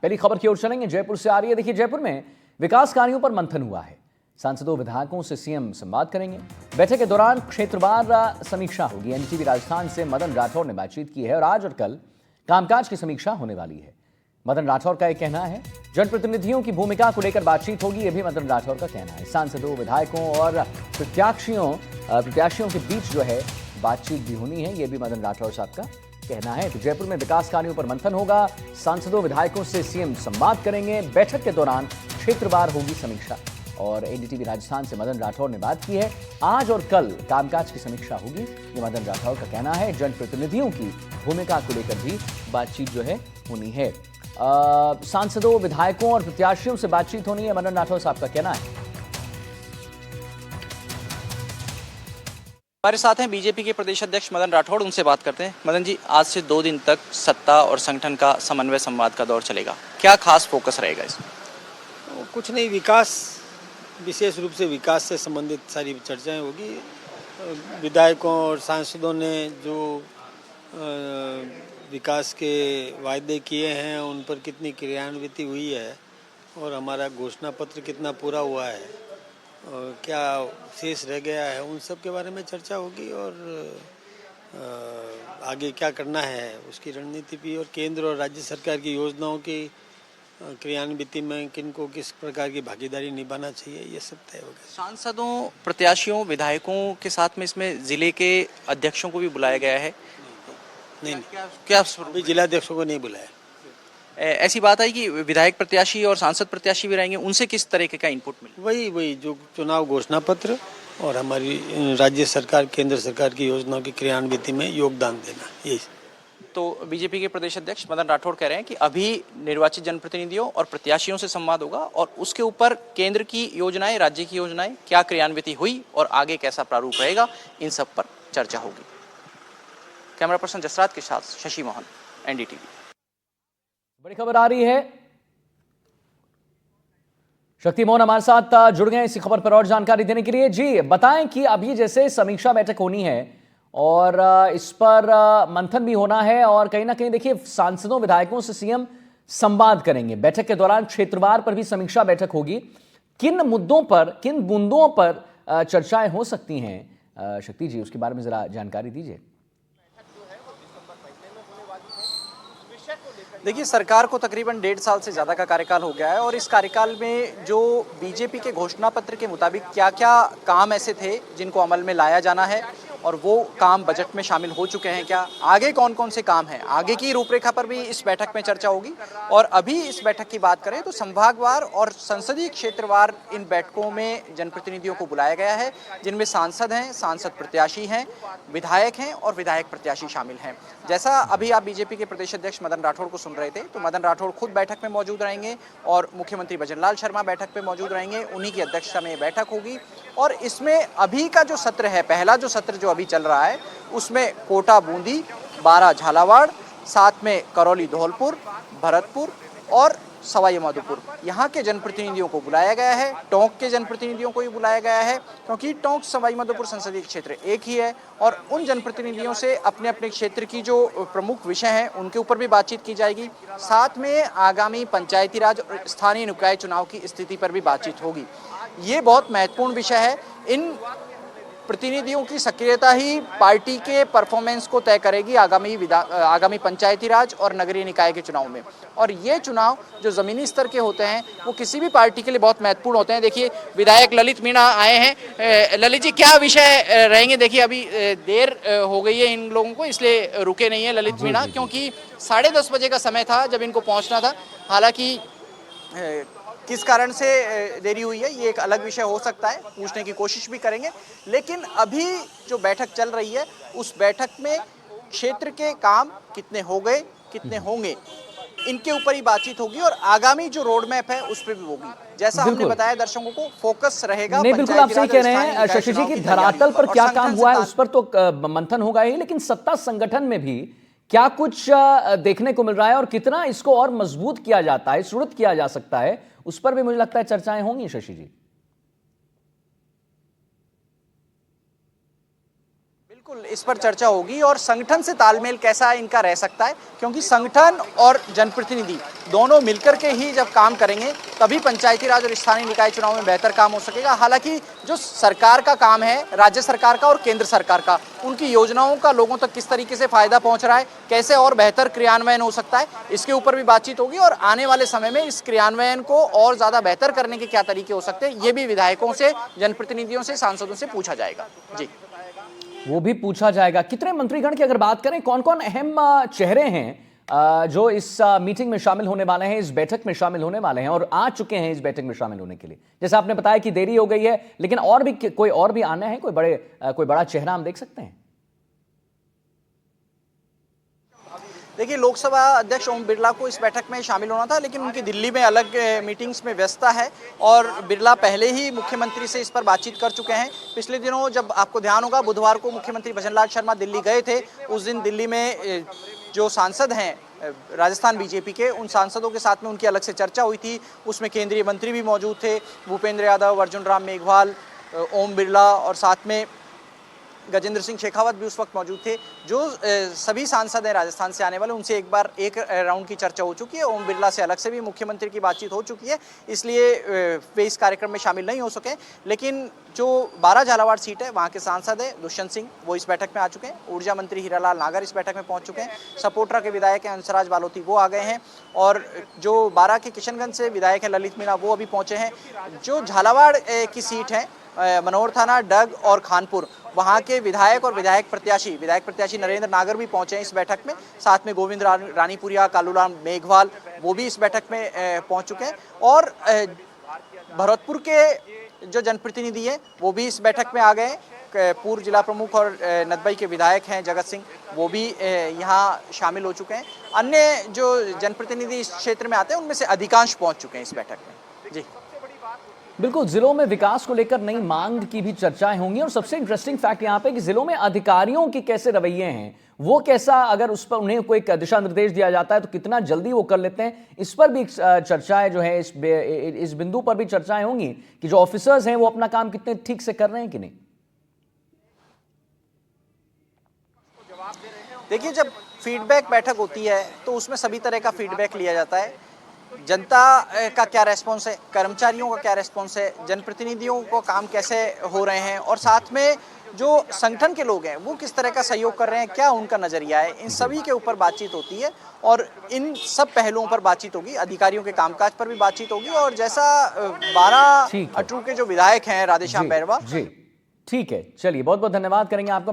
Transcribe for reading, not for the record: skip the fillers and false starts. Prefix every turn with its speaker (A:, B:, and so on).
A: पहली खबर की ओर चलेंगे। जयपुर से आ रही है। देखिए, जयपुर में विकास कार्यों पर मंथन हुआ है। सांसदों विधायकों से सीएम संवाद करेंगे। बैठक के दौरान क्षेत्रवार समीक्षा होगी। एनडीटीवी राजस्थान से मदन राठौर ने बातचीत की है और आज और कल कामकाज की समीक्षा होने वाली है। मदन राठौर का यह कहना है, जनप्रतिनिधियों की भूमिका को लेकर बातचीत होगी। यह भी मदन राठौर का कहना है। सांसदों, विधायकों और प्रत्याशियों के बीच जो है बातचीत भी होनी है, यह भी मदन राठौर साहब का कहना है। तो जयपुर में विकास कार्यों पर मंथन होगा। सांसदों, विधायकों से सीएम संवाद करेंगे। बैठक के दौरान क्षेत्रवार होगी समीक्षा। और एनडीटीवी राजस्थान से मदन राठौर ने बात की है। आज और कल कामकाज की समीक्षा होगी, ये मदन राठौर का कहना है। जनप्रतिनिधियों की भूमिका को लेकर भी बातचीत जो है होनी है। सांसदों, विधायकों और प्रत्याशियों से बातचीत होनी है, मदन राठौर साहब का कहना है।
B: हमारे साथ हैं बीजेपी के प्रदेश अध्यक्ष मदन राठौड़, उनसे बात करते हैं। मदन जी, आज से 2 दिन तक सत्ता और संगठन का समन्वय संवाद का दौर चलेगा, क्या खास फोकस रहेगा इसमें?
C: कुछ नहीं, विकास, विशेष रूप से विकास से संबंधित सारी चर्चाएं होगी। विधायकों और सांसदों ने जो विकास के वायदे किए हैं उन पर कितनी क्रियान्विति हुई है और हमारा घोषणा पत्र कितना पूरा हुआ है और क्या शेष रह गया है, उन सब के बारे में चर्चा होगी। और आगे क्या करना है उसकी रणनीति भी, और केंद्र और राज्य सरकार की योजनाओं की क्रियान्विति में किनको किस प्रकार की भागीदारी निभाना चाहिए, ये सब तय होगा।
B: सांसदों, प्रत्याशियों, विधायकों के साथ में इसमें जिले के अध्यक्षों को भी बुलाया गया है?
C: नहीं,
B: क्या
C: अभी जिलाध्यक्षों को नहीं बुलाया।
B: ऐसी बात है कि विधायक प्रत्याशी और सांसद प्रत्याशी भी रहेंगे, उनसे किस तरीके का इनपुट मिले?
C: वही जो चुनाव घोषणा पत्र और हमारी राज्य सरकार, केंद्र सरकार की योजनाओं की क्रियान्विति में योगदान देना, यही।
B: तो बीजेपी के प्रदेश अध्यक्ष मदन राठौड़ कह रहे हैं कि अभी निर्वाचित जनप्रतिनिधियों और प्रत्याशियों से संवाद होगा और उसके ऊपर केंद्र की योजनाएं, राज्य की योजनाएं, क्या क्रियान्विति हुई और आगे कैसा प्रारूप रहेगा, इन सब पर चर्चा होगी। कैमरा पर्सन जसरात के साथ शशि मोहन, एनडीटीवी।
A: बड़ी खबर आ रही है। शक्ति मोहन हमारे साथ जुड़ गए इसी खबर पर और जानकारी देने के लिए। जी बताएं कि अभी जैसे समीक्षा बैठक होनी है और इस पर मंथन भी होना है और कहीं ना कहीं देखिए सांसदों, विधायकों से सीएम संवाद करेंगे। बैठक के दौरान क्षेत्रवार पर भी समीक्षा बैठक होगी। किन मुद्दों पर, किन बूंदों पर चर्चाएं हो सकती हैं, शक्ति जी, उसके बारे में जरा जानकारी दीजिए।
B: देखिए, सरकार को तकरीबन 1.5 साल से ज़्यादा का कार्यकाल हो गया है और इस कार्यकाल में जो बीजेपी के घोषणा पत्र के मुताबिक क्या क्या काम ऐसे थे जिनको अमल में लाया जाना है और वो काम बजट में शामिल हो चुके हैं क्या, आगे कौन कौन से काम हैं, आगे की रूपरेखा पर भी इस बैठक में चर्चा होगी। और अभी इस बैठक की बात करें तो संभागवार और संसदीय क्षेत्रवार इन बैठकों में जनप्रतिनिधियों को बुलाया गया है, जिनमें सांसद हैं, सांसद प्रत्याशी हैं, विधायक हैं और विधायक प्रत्याशी शामिल हैं। जैसा अभी आप बीजेपी के प्रदेश अध्यक्ष मदन राठौड़ को सुन रहे थे, तो मदन राठौड़ खुद बैठक में मौजूद रहेंगे और मुख्यमंत्री भजनलाल शर्मा बैठक में मौजूद रहेंगे। उन्हीं की अध्यक्षता में बैठक होगी और इसमें अभी का जो सत्र है, पहला जो सत्र जो अभी चल रहा है, उसमें कोटा बूंदी, 12 झालावाड़, साथ में करौली धौलपुर, भरतपुर और सवाई माधोपुर, यहाँ के जनप्रतिनिधियों को बुलाया गया है। टोंक के जनप्रतिनिधियों को भी बुलाया गया है क्योंकि टोंक सवाई माधोपुर संसदीय क्षेत्र एक ही है और उन जनप्रतिनिधियों से अपने अपने क्षेत्र की जो प्रमुख विषय हैं उनके ऊपर भी बातचीत की जाएगी। साथ में आगामी पंचायती राज और स्थानीय निकाय चुनाव की स्थिति पर भी बातचीत होगी। ये बहुत महत्वपूर्ण विषय है। इन प्रतिनिधियों की सक्रियता ही पार्टी के परफॉर्मेंस को तय करेगी आगामी पंचायती राज और नगरीय निकाय के चुनाव में। और ये चुनाव जो ज़मीनी स्तर के होते हैं वो किसी भी पार्टी के लिए बहुत महत्वपूर्ण होते हैं। देखिए, विधायक ललित मीणा आए हैं। ललित जी, क्या विषय रहेंगे? देखिए, अभी देर हो गई है इन लोगों को, इसलिए रुके नहीं है ललित मीणा, क्योंकि 10:30 बजे का समय था जब इनको पहुँचना था। हालांकि किस कारण से देरी हुई है ये एक अलग विषय हो सकता है, पूछने की कोशिश भी करेंगे। लेकिन अभी जो बैठक चल रही है उस बैठक में क्षेत्र के काम कितने हो गए, कितने होंगे, इनके ऊपर ही बातचीत होगी और आगामी जो रोड मैप है उस पर भी होगी। जैसा हमने बताया दर्शकों को, फोकस रहेगा।
A: नहीं, बिल्कुल आप सही कह रहे हैं शशि जी की धरातल पर क्या काम हुआ है उस पर तो मंथन होगा ही, लेकिन सत्ता संगठन में भी क्या कुछ देखने को मिल रहा है और कितना इसको और मजबूत किया जाता है, सुदृढ़ किया जा सकता है, उस पर भी मुझे लगता है चर्चाएं होंगी शशि जी।
B: बिल्कुल इस पर चर्चा होगी और संगठन से तालमेल कैसा इनका रह सकता है, क्योंकि संगठन और जनप्रतिनिधि दोनों मिलकर के ही जब काम करेंगे तभी पंचायती राज और स्थानीय निकाय चुनाव में बेहतर काम हो सकेगा। हालांकि जो सरकार का काम है, राज्य सरकार का और केंद्र सरकार का, उनकी योजनाओं का लोगों तक किस तरीके से फायदा पहुंच रहा है, कैसे और बेहतर क्रियान्वयन हो सकता है, इसके ऊपर भी बातचीत होगी और आने वाले समय में इस क्रियान्वयन को और ज्यादा बेहतर करने के क्या तरीके हो सकते हैं, ये भी विधायकों से, जनप्रतिनिधियों से, सांसदों से पूछा जाएगा। जी,
A: वो भी पूछा जाएगा। कितने मंत्रीगण की अगर बात करें, कौन कौन अहम चेहरे हैं जो इस मीटिंग में शामिल होने वाले हैं, इस बैठक में शामिल होने वाले हैं और आ चुके हैं इस बैठक में शामिल होने के लिए? जैसे आपने बताया कि देरी हो गई है, लेकिन और भी कोई और भी आना है, कोई बड़ा चेहरा हम देख सकते हैं?
B: देखिए, लोकसभा अध्यक्ष ओम बिरला को इस बैठक में शामिल होना था, लेकिन उनकी दिल्ली में अलग मीटिंग्स में व्यस्तता है और बिरला पहले ही मुख्यमंत्री से इस पर बातचीत कर चुके हैं। पिछले दिनों जब आपको ध्यान होगा, बुधवार को मुख्यमंत्री भजनलाल शर्मा दिल्ली गए थे। उस दिन दिल्ली में जो सांसद हैं राजस्थान बीजेपी के, उन सांसदों के साथ में उनकी अलग से चर्चा हुई थी। उसमें केंद्रीय मंत्री भी मौजूद थे, भूपेंद्र यादव, अर्जुन राम मेघवाल, ओम बिरला और साथ में गजेंद्र सिंह शेखावत भी उस वक्त मौजूद थे। जो सभी सांसद हैं राजस्थान से आने वाले, उनसे एक राउंड की चर्चा हो चुकी है। ओम बिरला से अलग से भी मुख्यमंत्री की बातचीत हो चुकी है, इसलिए वे इस कार्यक्रम में शामिल नहीं हो सके। लेकिन जो 12 झालावाड़ सीट है, वहाँ के सांसद है दुष्यंत सिंह, वो इस बैठक में आ चुके हैं। ऊर्जा मंत्री हीरालाल नागर इस बैठक में पहुंच चुके हैं। सपोट्रा के विधायक हैं हंसराज बालोती, वो आ गए हैं। और जो 12 के किशनगंज से विधायक हैं ललित मीणा, वो अभी पहुंचे हैं। जो झालावाड़ की सीट है, मनोहर थाना, डग और खानपुर, वहाँ के विधायक और विधायक प्रत्याशी नरेंद्र नागर भी पहुंचे हैं इस बैठक में। साथ में गोविंद रानीपुरिया, कालूराम मेघवाल, वो भी इस बैठक में पहुंच चुके हैं। और भरतपुर के जो जनप्रतिनिधि हैं, वो भी इस बैठक में आ गए। पूर्व जिला प्रमुख और नदबई के विधायक हैं जगत सिंह, वो भी यहाँ शामिल हो चुके हैं। अन्य जो जनप्रतिनिधि इस क्षेत्र में आते हैं, उनमें से अधिकांश पहुंच चुके हैं इस बैठक में। जी,
A: बिल्कुल, जिलों में विकास को लेकर नई मांग की भी चर्चाएं होंगी और सबसे इंटरेस्टिंग फैक्ट यहाँ पे कि जिलों में अधिकारियों के कैसे रवैये हैं, वो कैसा, अगर उस पर उन्हें कोई दिशा निर्देश दिया जाता है तो कितना जल्दी वो कर लेते हैं, इस पर भी चर्चाएं जो है, इस बिंदु पर भी चर्चाएं होंगी कि जो ऑफिसर्स हैं वो अपना काम कितने ठीक से कर रहे हैं कि नहीं।
B: देखिए, जब फीडबैक बैठक होती है तो उसमें सभी तरह का फीडबैक लिया जाता है। जनता का क्या रेस्पॉन्स है, कर्मचारियों का क्या रेस्पॉन्स है, जनप्रतिनिधियों को काम कैसे हो रहे हैं, और साथ में जो संगठन के लोग हैं वो किस तरह का सहयोग कर रहे हैं, क्या उनका नजरिया है, इन सभी के ऊपर बातचीत होती है। और इन सब पहलुओं पर बातचीत होगी, अधिकारियों के कामकाज पर भी बातचीत होगी। और जैसा 12 अटरू के जो विधायक हैं राधेश्याम बैरवा,
A: जी ठीक है, चलिए बहुत बहुत धन्यवाद करेंगे आपका।